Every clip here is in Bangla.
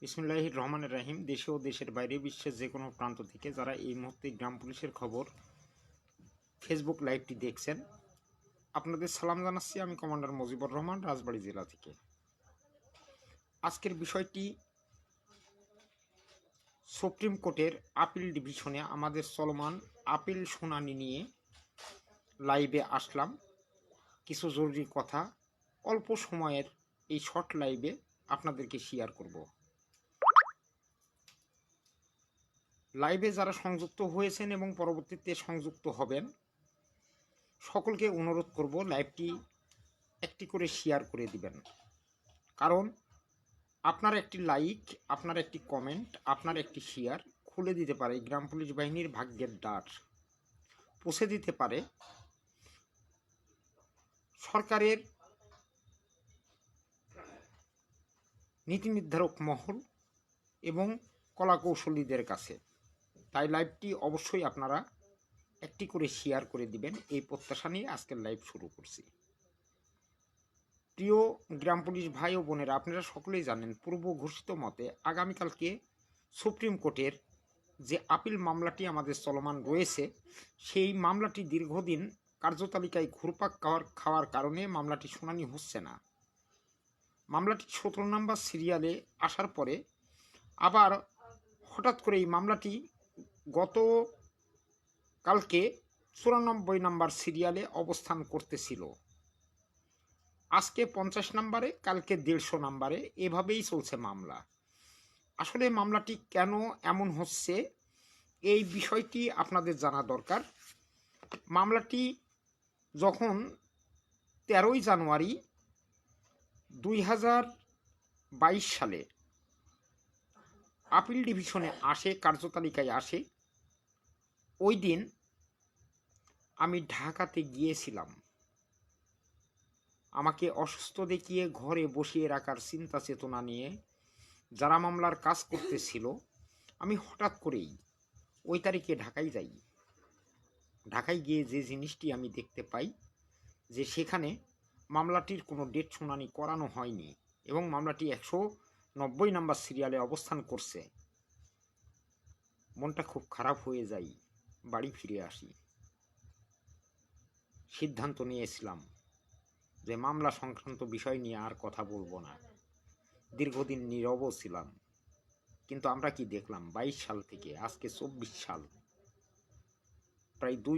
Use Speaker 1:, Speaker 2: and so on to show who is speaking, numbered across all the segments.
Speaker 1: বিসমিল্লাহির রহমানির রহিম। দেশে ও দেশের বাইরে বিশ্বের যে কোনো প্রান্ত থেকে যারা এই মুহূর্তে গ্রাম পুলিশের খবর ফেসবুক লাইভটি দেখছেন, আপনাদের সালাম জানাচ্ছি। আমি কমান্ডার মুজিবুর রহমান, রাজবাড়ী জেলা থেকে। আজকের বিষয়টি সুপ্রিম কোর্টের আপিল ডিভিশনে আমাদের চলমান আপিল শুনানি নিয়ে লাইভে আসলাম। কিছু জরুরি কথা অল্প সময়ের এই শর্ট লাইভে আপনাদেরকে শেয়ার করব। লাইভে যারা সংযুক্ত হয়েছেন এবং পরবর্তীতে সংযুক্ত হবেন, সকলকে অনুরোধ করব লাইভটি একটি করে শেয়ার করে দিবেন। কারণ আপনার একটি লাইক, আপনার একটি কমেন্ট, আপনার একটি শেয়ার খুলে দিতে পারে গ্রাম পুলিশ বাহিনীর ভাগ্যের দ্বার, পৌঁছে দিতে পারে সরকারের নীতি নির্ধারক মহল এবং কলাকৌশলীদের কাছে। তাই লাইভটি অবশ্যই আপনারা একটি করে শেয়ার করে দিবেন, এই প্রত্যাশা নিয়ে আজকের লাইভ শুরু করছি। প্রিয় গ্রাম পুলিশ ভাই ও বোনেরা, আপনারা সকলেই জানেন পূর্ব ঘোষিত মতে আগামীকালকে সুপ্রিম কোর্টের যে আপিল মামলাটি আমাদের চলমান রয়েছে, সেই মামলাটি দীর্ঘদিন কার্যতালিকায় ঘুরপাক খাওয়ার কারণে মামলাটি শুনানি হচ্ছে না। মামলাটি 17 নম্বর সিরিয়ালে আসার পরে আবার হঠাৎ করে এই মামলাটি গত কালকে 94 নম্বর সিরিয়ালে অবস্থান করতেছিল। আজকে 50 নম্বরে, কালকে 150 নম্বরে, এভাবেই চলছে মামলা। আসলে মামলাটি কেন এমন হচ্ছে এই বিষয়টি আপনাদের জানা দরকার। মামলাটি যখন 13 জানুয়ারি 2022 সালে আপিল ডিভিশনে আসে, কার্যতালিকায় আসে, ওই দিন আমি ঢাকাতে গিয়েছিলাম। আমাকে অসুস্থ দেখিয়ে ঘরে বসিয়ে রাখার চিন্তা চেতনা নিয়ে যারা মামলার কাজ করতেছিল, আমি হঠাৎ করেই ওই তারিখে ঢাকায় যাই। ঢাকায় গিয়ে যে জিনিসটি আমি দেখতে পাই যে সেখানে মামলাটির কোনো ডেট শুনানি করানো হয়নি এবং মামলাটি 190 নম্বর সিরিয়ালে অবস্থান করছে। মনটা খুব খারাপ হয়ে যায়। বাড়ি ফিরে আসি। সিদ্ধান্ত নিয়েছিলাম যে মামলা সংক্রান্ত বিষয় নিয়ে আর কথা বলবো না। দীর্ঘদিন নীরবও ছিলাম। কিন্তু আমরা কি দেখলাম, 22 সাল থেকে আজকে 24 সাল, প্রায় 2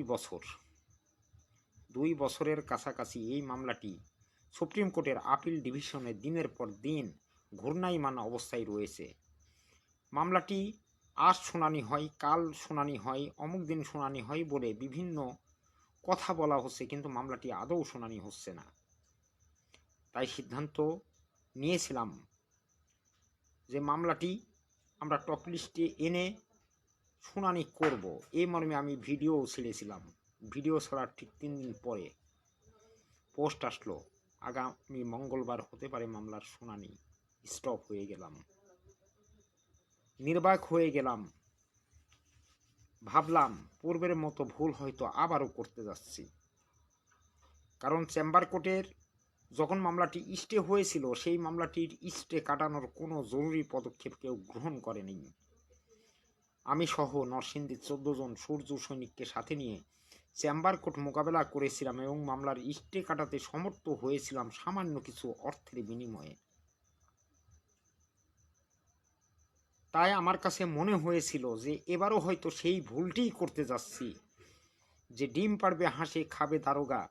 Speaker 1: বছরের কাছাকাছি এই মামলাটি সুপ্রিম কোর্টের আপিল ডিভিশনে দিনের পর দিন ঘূর্ণায়মান অবস্থায় রয়েছে। মামলাটি আজ শুনানি হয়, কাল শুনানি হয়, অমুক দিন শুনানি হয় বলে বিভিন্ন কথা বলা হচ্ছে, কিন্তু মামলাটি আদৌ শুনানি হচ্ছে না। তাই সিদ্ধান্ত নিয়েছিলাম যে মামলাটি আমরা টপ লিস্টে এনে শুনানি করব। এই মর্মে আমি ভিডিও ছেড়েছিলাম। ভিডিও ছাড়ার ঠিক 3 দিন পরে পোস্ট আসলো, আগামী মঙ্গলবার হতে পারে মামলার শুনানি। স্টপ হয়ে গেলাম, নির্বাক হয়ে গেলাম। ভাবলাম পূর্বের মতো ভুল হয়তো আবারও করতে যাচ্ছি। কারণ চেম্বার কোর্টের যখন মামলাটি স্টে হয়েছিল, সেই মামলাটির স্টে কাটানোর কোনো জরুরি পদক্ষেপ কেউ গ্রহণ করেনি। আমি সহ নরসিংদীর 14 জন সূর্য সৈনিককে সাথে নিয়ে চেম্বার কোর্ট মোকাবেলা করেছিলাম এবং মামলার স্টে কাটাতে সমর্থ হয়েছিলাম সামান্য কিছু অর্থের বিনিময়ে। তাই আমার কাছে মনে হয়েছিল যে এবারও হয়তো সেই ভুলটিই করতে যাচ্ছি, যে ডিম পাড়বে হাসে খাবে দারোগা,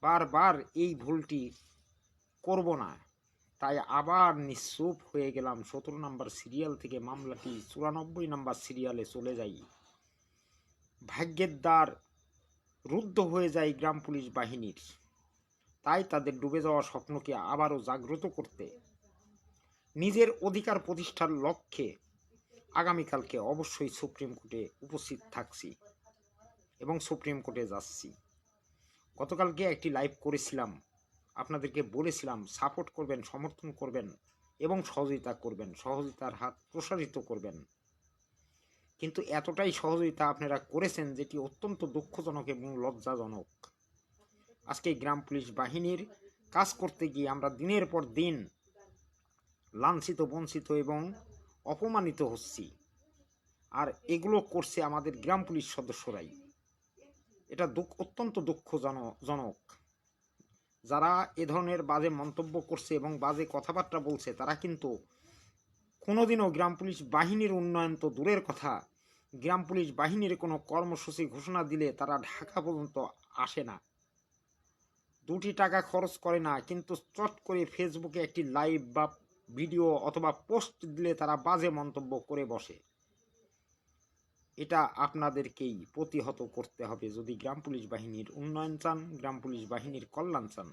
Speaker 1: বারবার এই ভুলটি করব না। তাই আবার নিশ্চুপ হয়ে গেলাম। 17 নম্বর সিরিয়াল থেকে মামলাটি 94 নম্বর সিরিয়ালে চলে যাই। ভাগ্যের দ্বার রুদ্ধ হয়ে যায় গ্রাম পুলিশ বাহিনীর। তাই তাদের ডুবে যাওয়া স্বপ্নকে আবারও জাগ্রত করতে নিজের অধিকার প্রতিষ্ঠার লক্ষ্যে আগামীকালকে অবশ্যই সুপ্রিম কোর্টে উপস্থিত থাকছি এবং সুপ্রিম কোর্টে যাচ্ছি। গতকালকে একটি লাইভ করেছিলাম, আপনাদেরকে বলেছিলাম সাপোর্ট করবেন, সমর্থন করবেন এবং সহযোগিতা করবেন, সহযোগিতার হাত প্রসারিত করবেন। কিন্তু এতটাই সহযোগিতা আপনারা করেছেন যেটি অত্যন্ত দুঃখজনক এবং লজ্জাজনক। আজকে গ্রাম পুলিশ বাহিনীর কাজ করতে গিয়ে আমরা দিনের পর দিন লাঞ্ছিত, বঞ্চিত এবং অপমানিত হচ্ছি। আর এগুলো করছে আমাদের গ্রাম পুলিশ সদস্যরাই। এটা অত্যন্ত দুঃখজনক। যারা এ ধরনের বাজে মন্তব্য করছে এবং বাজে কথাবার্তা বলছে, তারা কিন্তু কোনোদিনও গ্রাম পুলিশ বাহিনীর উন্নয়ন তো দূরের কথা, গ্রাম পুলিশ বাহিনীর কোনো কর্মসূচি ঘোষণা দিলে তারা ঢাকা পর্যন্ত আসে না, 2টি টাকা খরচ করে না, কিন্তু চট করে ফেসবুকে একটি লাইভ বা ভিডিও অথবা পোস্ট দিলে তারা বাজে মন্তব্য করে বসে। এটা আপনাদেরকেই প্রতিহত করতে হবে যদি গ্রাম পুলিশ বাহিনীর উন্নয়ন চান, গ্রাম পুলিশ বাহিনীর কল্যাণ চান।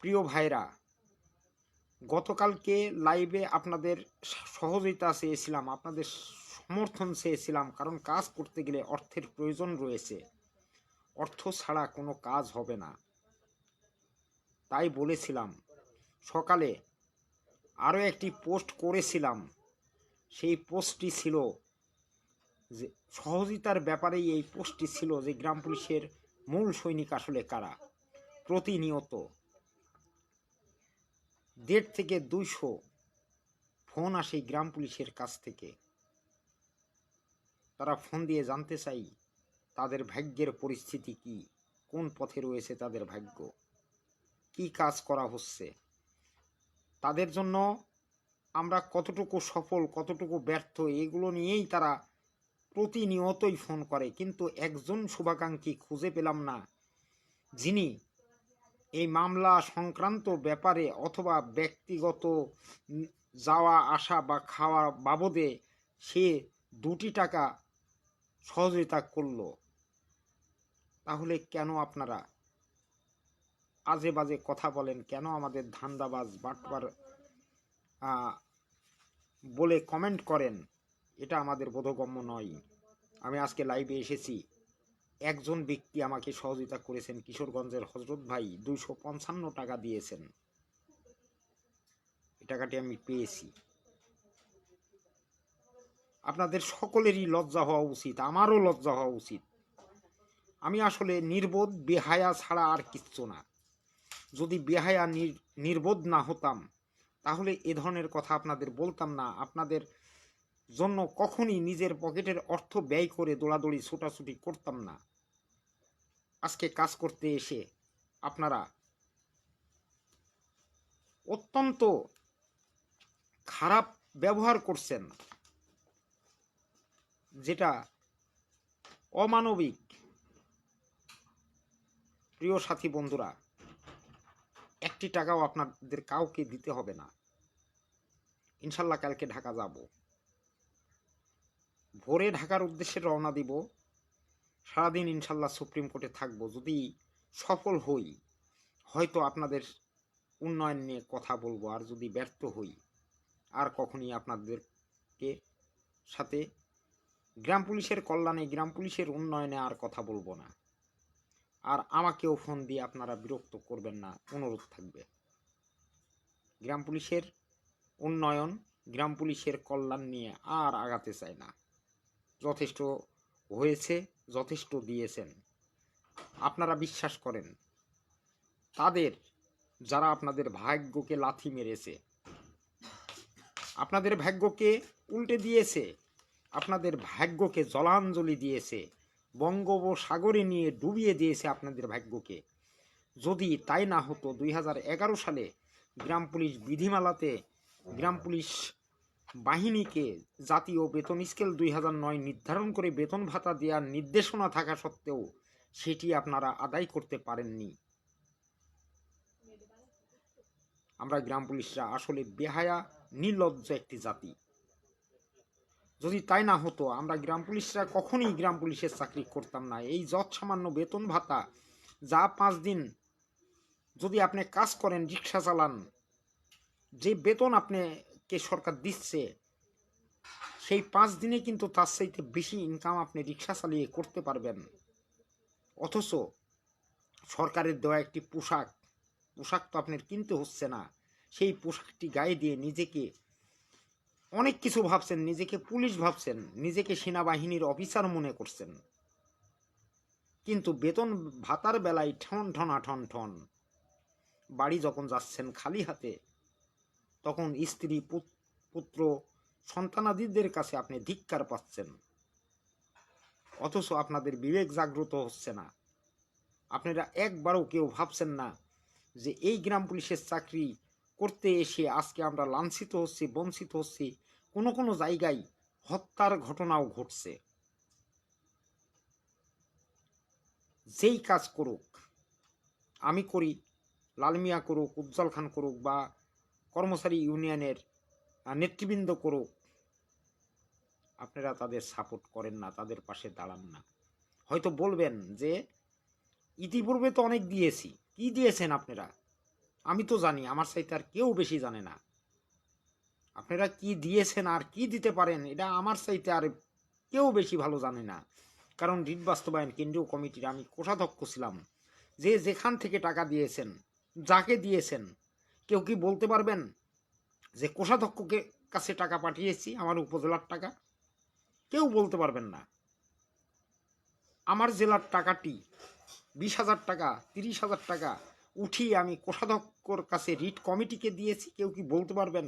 Speaker 1: প্রিয় ভাইরা, গতকালকে লাইভে আপনাদের সহযোগিতা চেয়েছিলাম, আপনাদের সমর্থন চেয়েছিলাম, কারণ কাজ করতে গেলে অর্থের প্রয়োজন রয়েছে, অর্থ ছাড়া কোনো কাজ হবে না। তাই বলেছিলাম, সকালে আরও একটি পোস্ট করেছিলাম, সেই পোস্টটি ছিল যে সহযোগিতার ব্যাপারেই এই পোস্টটি ছিল যে গ্রাম পুলিশের মূল সৈনিক আসলে কারা। প্রতিনিয়ত 150 থেকে 200 ফোন আসে গ্রাম পুলিশের কাছ থেকে। তারা ফোন দিয়ে জানতে চাই তাদের ভাগ্যের পরিস্থিতি কি, কোন পথে রয়েছে তাদের ভাগ্য, কি কাজ করা হচ্ছে, তাদের জন্য আমরা কতটুকু সফল কতটুকু ব্যর্থ, এগুলো নিয়েই তারা প্রতিনিয়তই ফোন করে। কিন্তু একজন শুভাকাঙ্ক্ষী খুঁজে পেলাম না যিনি এই মামলা সংক্রান্ত ব্যাপারে অথবা ব্যক্তিগত যাওয়া আসা বা খাওয়া বাবদে সে 2টি টাকা সহযোগিতা করল। তাহলে কেন আপনারা আজে বাজে কথা বলেন, কেন আমাদের ধান্দাবাজ বাটবার বলে কমেন্ট করেন? এটা আমাদের বোধগম্য নয়। আমি আজকে লাইভে এসেছি, একজন ব্যক্তি আমাকে সহযোগিতা করেছেন, কিশোরগঞ্জের হজরত ভাই 255 টাকা দিয়েছেন, এই টাকাটি আমি পেয়েছি। আপনাদের সকলেরই লজ্জা হওয়া উচিত, আমারও লজ্জা হওয়া উচিত। আমি আসলে নির্বোধ বেহায়া ছাড়া আর কিচ্ছু না। যদি বেহায়া নির্বোধ না হতাম তাহলে এ ধরনের কথা আপনাদের বলতাম না, আপনাদের জন্য কখনই নিজের পকেটের অর্থ ব্যয় করে দৌড়াদৌড়ি ছোটাছুটি করতাম না। আজকে কাজ করতে এসে আপনারা অত্যন্ত খারাপ ব্যবহার করছেন, যেটা অমানবিক। প্রিয় সাথী বন্ধুরা, 1টি টাকাও আপনাদের কাউকে দিতে হবে না। ইনশাল্লাহ কালকে ঢাকা যাব, ভোরে ঢাকার উদ্দেশ্যে রওনা দিব। সারাদিন ইনশাল্লাহ সুপ্রিম কোর্টে থাকবো। যদি সফল হই হয়তো আপনাদের উন্নয়ন নিয়ে কথা বলবো, আর যদি ব্যর্থ হই আর কখনই আপনাদেরকে সাথে গ্রাম পুলিশের কল্যাণে, গ্রাম পুলিশের উন্নয়নে আর কথা বলবো না। আর আমাকেও ফোন দিয়ে আপনারা বিরক্ত করবেন না, অনুরোধ থাকবে। গ্রাম পুলিশের উন্নয়ন, গ্রাম পুলিশের কল্যাণ নিয়ে আর আগাতে চাই না। যথেষ্ট হয়েছে, যথেষ্ট দিয়েছেন। আপনারা বিশ্বাস করেন তাদের যারা আপনাদের ভাগ্যকে লাথি মেরেছে, আপনাদের ভাগ্যকে উল্টে দিয়েছে, আপনাদের ভাগ্যকে জলাঞ্জলি দিয়েছে, বঙ্গোপসাগরে নিয়ে ডুবিয়ে দিয়েছে আপনাদের ভাগ্যকে। যদি তাই না হতো, 2011 সালে গ্রাম পুলিশ বিধিমালাতে গ্রাম পুলিশ বাহিনীকে জাতীয় বেতন স্কেল 2009 নির্ধারণ করে বেতন ভাতা দেওয়ার নির্দেশনা থাকা সত্ত্বেও সেটি আপনারা আদায় করতে পারেননি। আমরা গ্রাম পুলিশরা আসলে বেহায়া নির্লজ্জ একটি জাতি। যদি তাই না হতো, আমরা গ্রাম পুলিশরা কখনোই গ্রাম পুলিশের চাকরি করতাম না। এই যৎ সামান্য বেতন ভাতা, যা 5 দিন যদি আপনি কাজ করেন, রিক্সা চালান, যে বেতন আপনাকে সরকার দিচ্ছে, সেই 5 দিনে কিন্তু তার চাইতে বেশি ইনকাম আপনি রিক্সা চালিয়ে করতে পারবেন। অথচ সরকারের দেওয়া একটি পোশাক তো আপনার কিনতে হচ্ছে না, সেই পোশাকটি গায়ে দিয়ে নিজেকে অনেক কিছু ভাবছেন, নিজেকে পুলিশ ভাবছেন, নিজেকে সেনাবাহিনীর অফিসার মনে করছেন। কিন্তু বেতন ভাতার বেলায় ঠন ঠনা ঠন ঠন। বাড়ি যখন যাচ্ছেন খালি হাতে, তখন স্ত্রী পুত্র সন্তানাদিদের কাছে আপনি ধিক্কার পাচ্ছেন, অথচ আপনাদের বিবেক জাগ্রত হচ্ছে না। আপনারা একবারও কেউ ভাবছেন না যে এই গ্রাম পুলিশের চাকরি করতে এসে আজকে আমরা লাঞ্ছিত হচ্ছি, বঞ্চিত হচ্ছি, কোনো কোনো জায়গায় হত্যার ঘটনাও ঘটছে। যেই কাজ করুক, আমি করি, লালমিয়া করুক, উজ্জ্বল খান করুক, বা কর্মচারী ইউনিয়নের নেতৃবৃন্দ করুক, আপনারা তাদের সাপোর্ট করেন না, তাদের পাশে দাঁড়ান না। হয়তো বলবেন যে ইতিপূর্বে তো অনেক দিয়েছি, কি দিয়েছেন আপনারা? আমি তো জানি, আমার চাইতে আর কেউ বেশি জানে না। আপনারা কি দিয়েছেন আর কি দিতে পারেন এটা আমার চাইতে আর কেউ বেশি ভালো জানে না। কারণ রিট বাস্তবায়ন কেন্দ্রীয় কমিটির আমি কোষাধ্যক্ষ ছিলাম। যে যেখান থেকে টাকা দিয়েছেন, যাকে দিয়েছেন, কেউ কি বলতে পারবেন যে কোষাধ্যক্ষকে কাছে টাকা পাঠিয়েছি আমার উপজেলার টাকা? কেউ বলতে পারবেন না। আমার জেলার টাকাটি 20,000 টাকা, 30,000 টাকা উঠিয়ে আমি কোষাধ্যক্ষর কাছে রিট কমিটিকে দিয়েছি, কেউ কি বলতে পারবেন?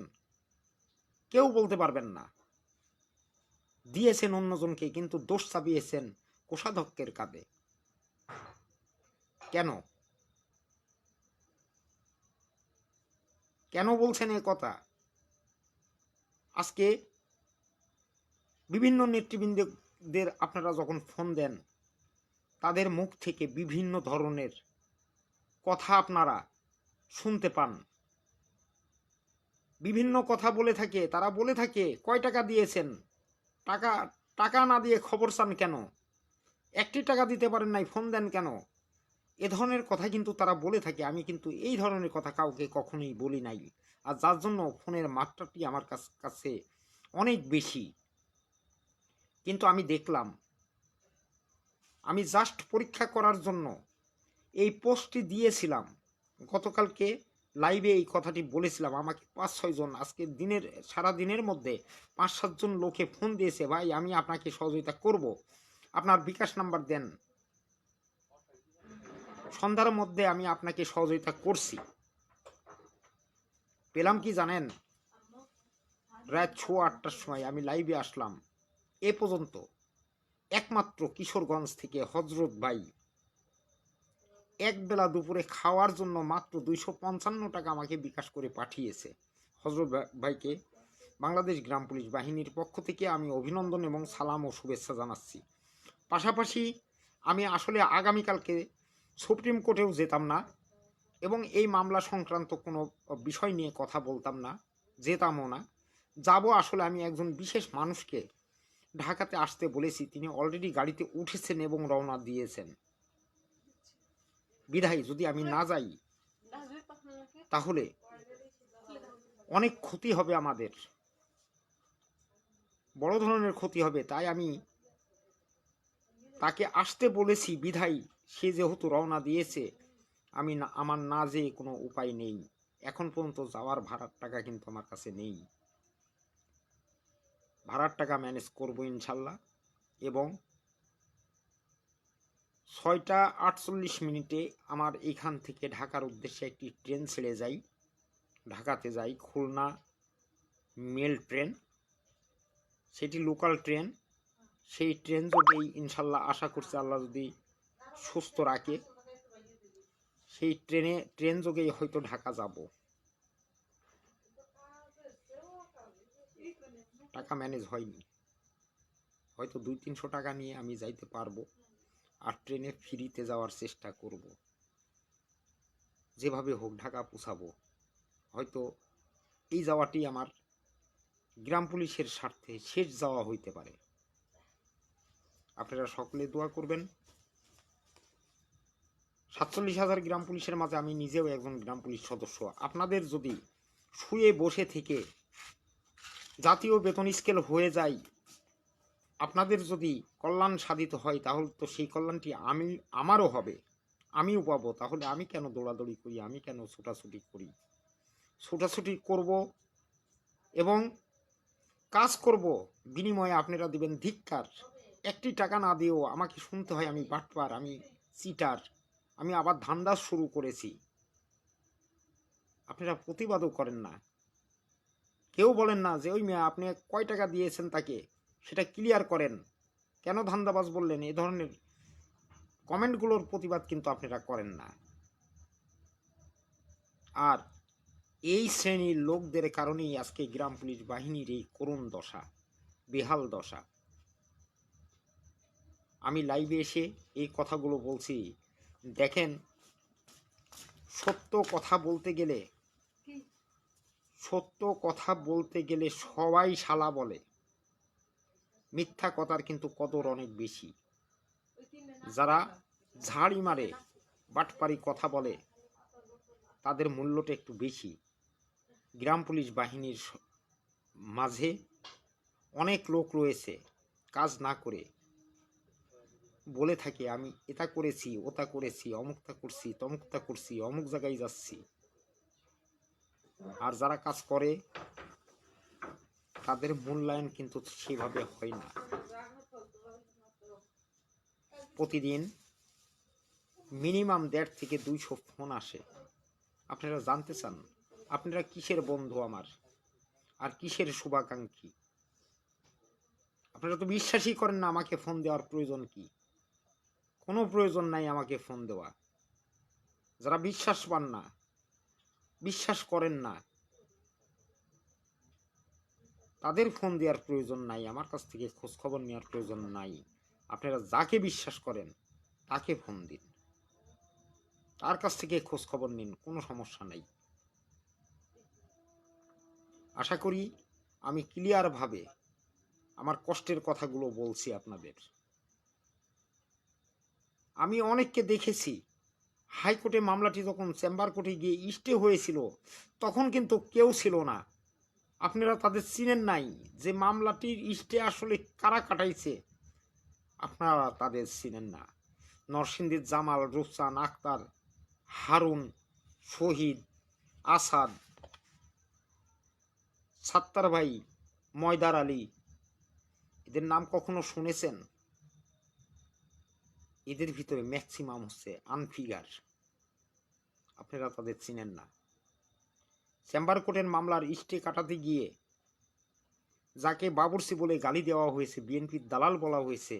Speaker 1: কেউ বলতে পারবেন না। দিয়েছেন অন্যজনকে, কিন্তু দোষ চাপিয়েছেন কোষাধ্যক্ষের কাঁধে। কেন কেন বলছেন এ কথা? আজকে বিভিন্ন নেতৃবৃন্দদের আপনারা যখন ফোন দেন, তাদের মুখ থেকে বিভিন্ন ধরনের কথা আপনারা শুনতে পান। বিভিন্ন কথা বলে থাকে, তারা বলে থাকে কয় টাকা দিয়েছেন, টাকা টাকা না দিয়ে খবর চান কেন, 1টি টাকা দিতে পারেন নাই, ফোন দেন কেন? এ ধরনের কথা কিন্তু তারা বলে থাকে। আমি কিন্তু এই ধরনের কথা কাউকে কখনোই বলি নাই, আর যার জন্য ফোনের মাত্রাটি আমার কাছে অনেক বেশি। কিন্তু আমি দেখলাম, আমি জাস্ট পরীক্ষা করার জন্য এই পোস্টটি দিয়েছিলাম। গতকালকে লাইভে এই কথাটি বলেছিলাম। আমাকে 5-6 জন আজকে দিনের সারা দিনের মধ্যে 5-7 জন লোকে ফোন দিয়েছে, ভাই আমি আপনাকে সহযোগিতা করব, আপনার বিকাশ নাম্বার দেন। সন্ধ্যার মধ্যে আমি আপনাকে সহযোগিতা করছি। পেলাম কি জানেন? রাত 8:15টার সময় আমি লাইভে আসলাম। এ পর্যন্ত একমাত্র কিশোরগঞ্জ থেকে হজরত ভাই একবেলা দুপুরে খাওয়ার জন্য মাত্র 255 টাকা আমাকে বিকাশ করে পাঠিয়েছে। হজরত ভাইকে বাংলাদেশ গ্রাম পুলিশ বাহিনীর পক্ষ থেকে আমি অভিনন্দন এবং সালাম ও শুভেচ্ছা জানাচ্ছি। পাশাপাশি আমি আসলে আগামীকালকে সুপ্রিম কোর্টেও যেতাম না এবং এই মামলা সংক্রান্ত কোনো বিষয় নিয়ে কথা বলতাম না, যেতামও না। যাব আসলে আমি একজন বিশেষ মানুষকে ঢাকাতে আসতে বলেছি, তিনি অলরেডি গাড়িতে উঠেছেন এবং রওনা দিয়েছেন। বিধায় যদি আমি না যাই তাহলে অনেক ক্ষতি হবে, আমাদের বড় ধরনের ক্ষতি হবে। তাই আমি তাকে আসতে বলেছি, বিধায় সে যেহেতু রওনা দিয়েছে, আমি না, আমার না যেয়ে কোনো উপায় নেই। এখন পর্যন্ত যাওয়ার ভাড়ার টাকা কিন্তু আমার কাছে নেই। ভাড়ার টাকা ম্যানেজ করবো ইনশাল্লাহ। এবং 6:48 আমার এখান থেকে ঢাকার উদ্দেশ্যে একটি ট্রেন ছেড়ে যাই, ঢাকাতে যাই, খুলনা মেল ট্রেন, সেটি লোকাল ট্রেন। সেই ট্রেন যোগেই ইনশাল্লাহ আশা করছি আল্লাহ যদি সুস্থ রাখে, সেই ট্রেন যোগেই হয়তো ঢাকা যাব। টাকা ম্যানেজ হয়নি, হয়তো 200-300 টাকা নিয়ে আমি যাইতে পারবো, আর ট্রেনে ফ্রিতে যাওয়ার চেষ্টা করব, যেভাবে হোক ঢাকা পৌঁছাবো। হয়তো এই যাওয়াটি আমার গ্রাম পুলিশের স্বার্থে শেষ যাওয়া হইতে পারে। আপনারা সকলে দোয়া করবেন। 47,000 গ্রাম পুলিশের মাঝে আমি নিজেও একজন গ্রাম পুলিশ সদস্য। আপনাদের যদি শুয়ে বসে থেকে জাতীয় বেতন স্কেল হয়ে যায়, আপনাদের যদি কল্যাণ সাধিত হয়, তাহলে তো সেই কল্যাণটি আমারও হবে, আমিও পাবো। তাহলে আমি কেন দৌড়াদৌড়ি করি, আমি কেন ছোটাছুটি করি? ছোটাছুটি করব এবং কাজ করব, বিনিময়ে আপনারা দিবেন ধিক্কার। 1টি টাকা না দিয়েও আমাকে শুনতে হয় আমি বাটপার, আমি চিটার, আমি আবার ধান্দা শুরু করেছি। আপনারা প্রতিবাদও করেন না। কেউ বলেন না যে ওই মেয়ে আপনি কয় টাকা দিয়েছেন তাকে, সেটা ক্লিয়ার করেন, কেন ধান্দাবাজ বললেন, এ ধরনের কমেন্টগুলোর প্রতিবাদ কিন্তু আপনারা করেন না। আর এই শ্রেণীর লোকদের কারণেই আজকে গ্রাম পুলিশ বাহিনীর এই করুণ দশা, বেহাল দশা। আমি লাইভে এসে এই কথাগুলো বলছি। দেখেন, সত্য কথা বলতে গেলে সবাই শালা বলে, মিথ্যা কথার কিন্তু কদর অনেক বেশি। যারা ঝাড়ি মারে, বাটপারি কথা বলে, তাদের মূল্যটা একটু বেশি। গ্রাম পুলিশ বাহিনীর মাঝে অনেক লোক রয়েছে কাজ না করে বলে থাকে আমি এটা করেছি, ওটা করেছি, অমুকটা করছি, তমুকটা করছি, অমুক জায়গায় যাচ্ছি। আর যারা কাজ করে তাদের মূল্যায়ন কিন্তু সেভাবে হয় না। প্রতিদিন মিনিমাম 150 থেকে 200 ফোন আসে। আপনারা জানতে চান আপনারা কিসের বন্ধু আমার, আর কিসের শুভাকাঙ্ক্ষী? আপনারা তো বিশ্বাসই করেন না আমাকে ফোন দেওয়ার প্রয়োজন কি। কোনো প্রয়োজন নাই আমাকে ফোন দেওয়া। যারা বিশ্বাস পান না, বিশ্বাস করেন না, তাদের ফোন দেওয়ার প্রয়োজন নাই, আমার কাছ থেকে খোঁজ খবর নেওয়ার প্রয়োজন নাই। আপনারা যাকে বিশ্বাস করেন তাকে ফোন দিন, তার কাছ থেকে খোঁজ খবর নিন, কোনো সমস্যা নাই। আশা করি আমি ক্লিয়ারভাবে আমার কষ্টের কথাগুলো বলছি আপনাদের। আমি অনেককে দেখেছি হাইকোর্টে মামলাটি যখন চেম্বার কোর্টে গিয়ে স্টে হয়েছিল তখন কিন্তু কেউ ছিল না। আপনারা তাদের চিনেন নাই যে মামলাটির স্টে আসলে কারা কাটাইছে, আপনারা তাদের চিনেন না। নরসিংদীর জামাল, রুফসান, আক্তার, হারুন, শহীদ, আসাদ, সাত্তার ভাই, ময়দার আলী, এদের নাম কখনো শুনেছেন? এদের ভিতরে ম্যাক্সিমাম হচ্ছে আনফিগার, আপনারা তাদের চিনেন না। চেম্বার কোর্টের মামলার স্টে কাটাতে গিয়ে যাকে বাবুরসি বলে গালি দেওয়া হয়েছে, বিএনপির দালাল বলা হয়েছে,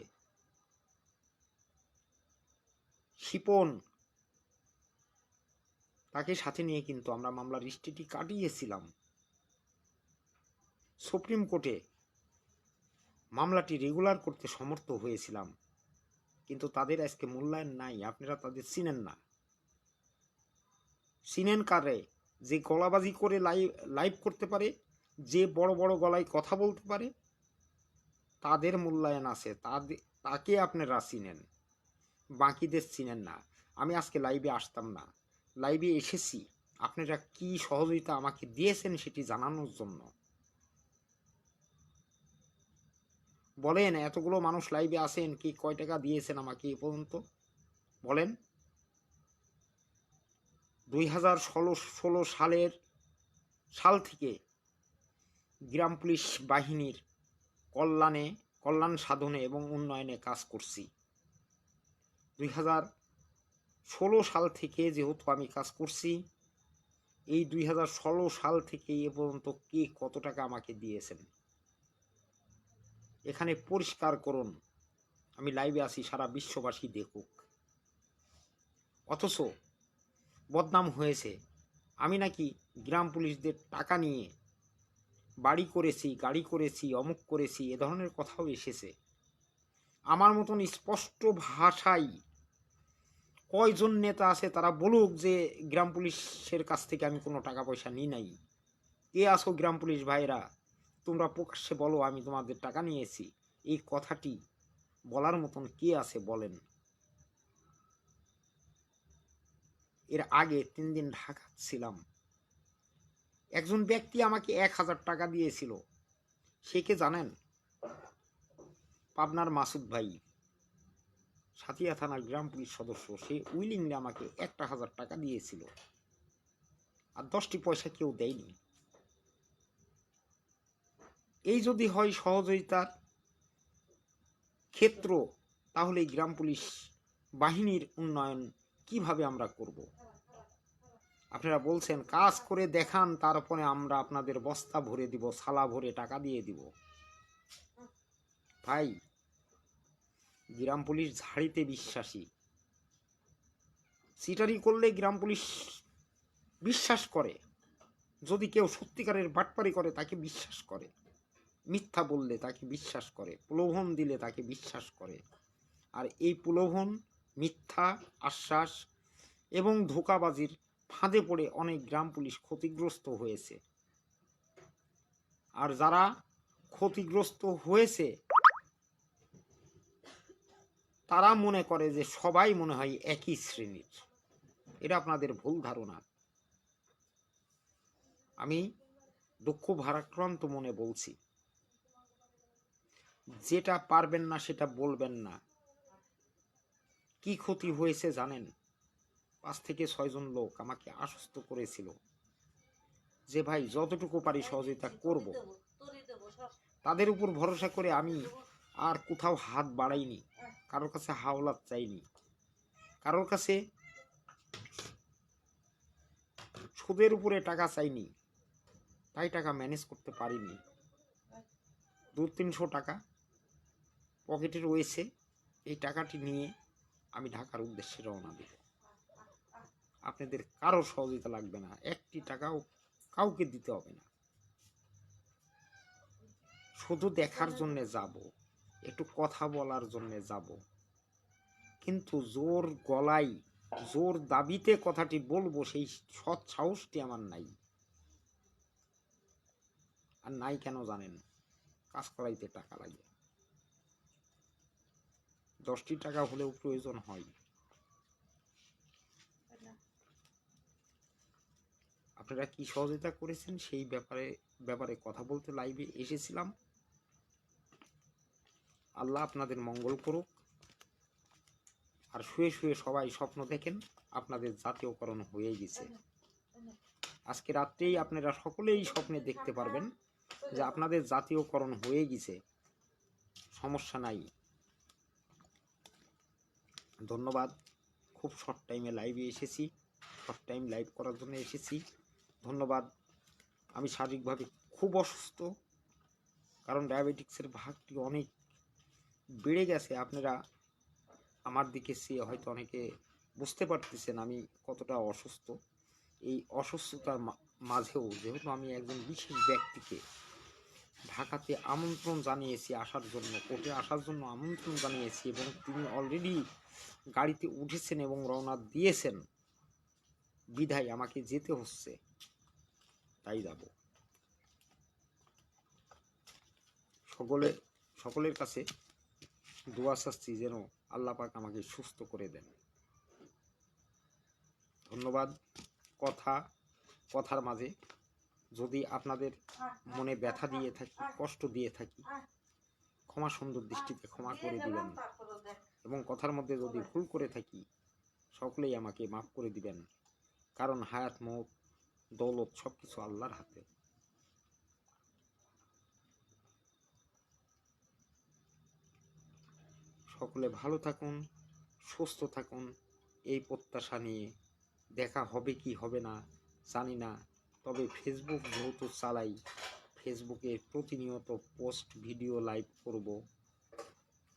Speaker 1: শিপন, তাকে সাথে নিয়ে কিন্তু আমরা মামলার স্টেটি কাটিয়েছিলাম। সুপ্রিম কোর্টে মামলাটি রেগুলার করতে সমর্থ হয়েছিলাম, কিন্তু তাদের আজকে মূল্যায়ন নাই। আপনারা তাদের চিনেন না। চিনেন কারে? যে গলাবাজি করে লাইভ করতে পারে, যে বড় বড় গলায় কথা বলতে পারে, তাদের মূল্যায়ন আছে, তাকে আপনারা চিনেন, বাকিদের চিনেন না। আমি আজকে লাইভে আসতাম না, লাইভে এসেছি আপনারা কি সহযোগিতা আমাকে দিয়েছেন সেটি জানানোর জন্য। বলেন, এতগুলো মানুষ লাইভে আসেন, কি কয় টাকা দিয়েছেন আমাকে এ পর্যন্ত বলেন। 2016 সাল থেকে গ্রাম পুলিশ বাহিনীর কল্যাণ সাধনে এবং উন্নয়নে কাজ করছি। 2016 সাল থেকে যেহেতু আমি কাজ করছি, এই 2016 সাল থেকে এ পর্যন্ত কে কত টাকা আমাকে দিয়েছেন এখানে পরিষ্কার করুন। আমি লাইভে আসি, সারা বিশ্ববাসী দেখুক। অথচ বদনাম হয়েছে আমি নাকি গ্রাম পুলিশদের টাকা নিয়ে বাড়ি করেছি, গাড়ি করেছি, অমুক করেছি, এ ধরনের কথাও এসেছে। আমার মতন স্পষ্ট ভাষায় কয়জন নেতা আছে তারা বলুক যে গ্রাম পুলিশের কাছ থেকে আমি কোনো টাকা পয়সা নিই নাই। কে আসো গ্রাম পুলিশ ভাইরা, তোমরা প্রকাশ্যে বলো আমি তোমাদের টাকা নিয়েছি। এই কথাটি বলার মতন কে আছে বলেন? এর আগে 3 দিন ঢাকা ছিলাম, একজন ব্যক্তি আমাকে 1000 টাকা দিয়েছিল। সে কে জানেন? পাবনার মাসুদ ভাই, সাথিয়া থানার গ্রাম পুলিশ সদস্য। সে উইলিংলি আমাকে 1000 টাকা দিয়েছিল, আর 10টি পয়সা কেউ দেয়নি। এই যদি হয় সহযোগিতার ক্ষেত্র, তাহলে এই গ্রাম পুলিশ বাহিনীর উন্নয়ন কিভাবে আমরা করব? আপনারা বলছেন কাজ করে দেখান, তারপরে আমরা আপনাদের বস্তা ভরে দিব, সালা ভরে টাকা দিয়ে দিব। ভাই, গ্রাম পুলিশ ঝাড়িতে বিশ্বাসী। সিটারি করলে গ্রাম পুলিশ বিশ্বাস করে, যদি কেউ সত্যিকারের বাটপারি করে তাকে বিশ্বাস করে, মিথ্যা বললে তাকে বিশ্বাস করে, প্রলোভন দিলে তাকে বিশ্বাস করে। আর এই প্রলোভন, মিথ্যা আশ্বাস এবং ধোঁকাবাজির ফাঁদে পড়ে অনেক গ্রাম পুলিশ ক্ষতিগ্রস্ত হয়েছে। আর যারা ক্ষতিগ্রস্ত হয়েছে তারা মনে করে যে সবাই মনে হয় একই শ্রেণীর। এটা আপনাদের ভুল ধারণা। আমি দুঃখ ভারাক্রান্ত মনে বলছি, যেটা পারবেন না সেটা বলবেন না। কি ক্ষতি হয়েছে জানেন? 5 থেকে 6 জন লোক আমাকে আশ্বস্ত করেছিল যে ভাই যতটুকু পারি সহযোগিতা করব। তাদের উপর ভরসা করে আমি আর কোথাও হাত বাড়াইনি, কারোর কাছে হাওলাত চাইনি, কারোর কাছে সুদের উপরে টাকা চাইনি। তাই টাকা ম্যানেজ করতে পারিনি। 200-300 টাকা পকেটে রয়েছে। এই টাকাটি নিয়ে আমি ঢাকার উদ্দেশ্যে রওনা দেব। আপনাদের কারো সহযোগিতা লাগবে না, একটি টাকাও কাউকে দিতে হবে না। শুধু দেখার জন্য যাব, একটু কথা বলার জন্য যাব, কিন্তু জোর গলায় জোর দাবিতে কথাটি বলবো সেই সৎ সাহসটি আমার নাই। আর নাই কেন জানেন? কাজ করাইতে টাকা লাগে। 10টি টাকা হলেও প্রয়োজন হয়। আপনারা কি সহযোগিতা করেছেন সেই ব্যাপারে কথা বলতে লাইভে এসেছিলাম। আল্লাহ আপনাদের মঙ্গল করুক। আর শুয়ে শুয়ে সবাই স্বপ্ন দেখেন আপনাদের জাতীয়করণ হয়ে গেছে। আজকে রাত্রেই আপনারা সকলেই স্বপ্নে দেখতে পারবেন যে আপনাদের জাতীয়করণ হয়ে গেছে। সমস্যা নাই। ধন্যবাদ। খুব শর্ট টাইমে লাইভে এসেছি, শর্ট টাইম লাইভ করার জন্য এসেছি। ধন্যবাদ। আমি শারীরিকভাবে খুব অসুস্থ, কারণ ডায়াবেটিক্সের ভাগটি অনেক বেড়ে গেছে। আপনারা আমার দিকে চেয়ে হয়তো অনেকে বুঝতে পারতেছেন আমি কতটা অসুস্থ। এই অসুস্থতার মাঝেও যেহেতু আমি একজন বিশেষ ব্যক্তিকে ঢাকাতে আমন্ত্রণ জানিয়েছি আসার জন্য, কোর্টে আসার জন্য আমন্ত্রণ জানিয়েছি, এবং তিনি অলরেডি গাড়িতে উঠেছেন এবং রওনা দিয়েছেন, বিধায় আমাকে যেতে হচ্ছে, তাই যাব। সকলের কাছে দোয়া চাচ্ছি যেন আল্লাহ পাক আমাকে সুস্থ করে দেন। ধন্যবাদ। কথার মাঝে যদি আপনাদের মনে ব্যথা দিয়ে থাকি, কষ্ট দিয়ে থাকি, ক্ষমা সুন্দর দৃষ্টিতে ক্ষমা করে দিবেন, এবং কথার মধ্যে যদি ভুল করে থাকি সকলেই আমাকে মাফ করে দিবেন। কারণ হায়াত মওত দৌলত সবকিছু আল্লাহর হাতে। সকলে ভালো থাকুন, সুস্থ থাকুন, এই প্রত্যাশা নিয়ে। দেখা হবে কি হবে না জানি না, তবে ফেসবুক যেহেতু চালাই, ফেসবুকে প্রতিনিয়ত পোস্ট, ভিডিও, লাইভ করব,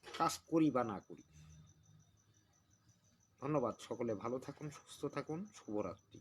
Speaker 1: কাজ করি বা না করি। ধন্যবাদ। সকলে ভালো থাকুন, সুস্থ থাকুন। শুভরাত্রি।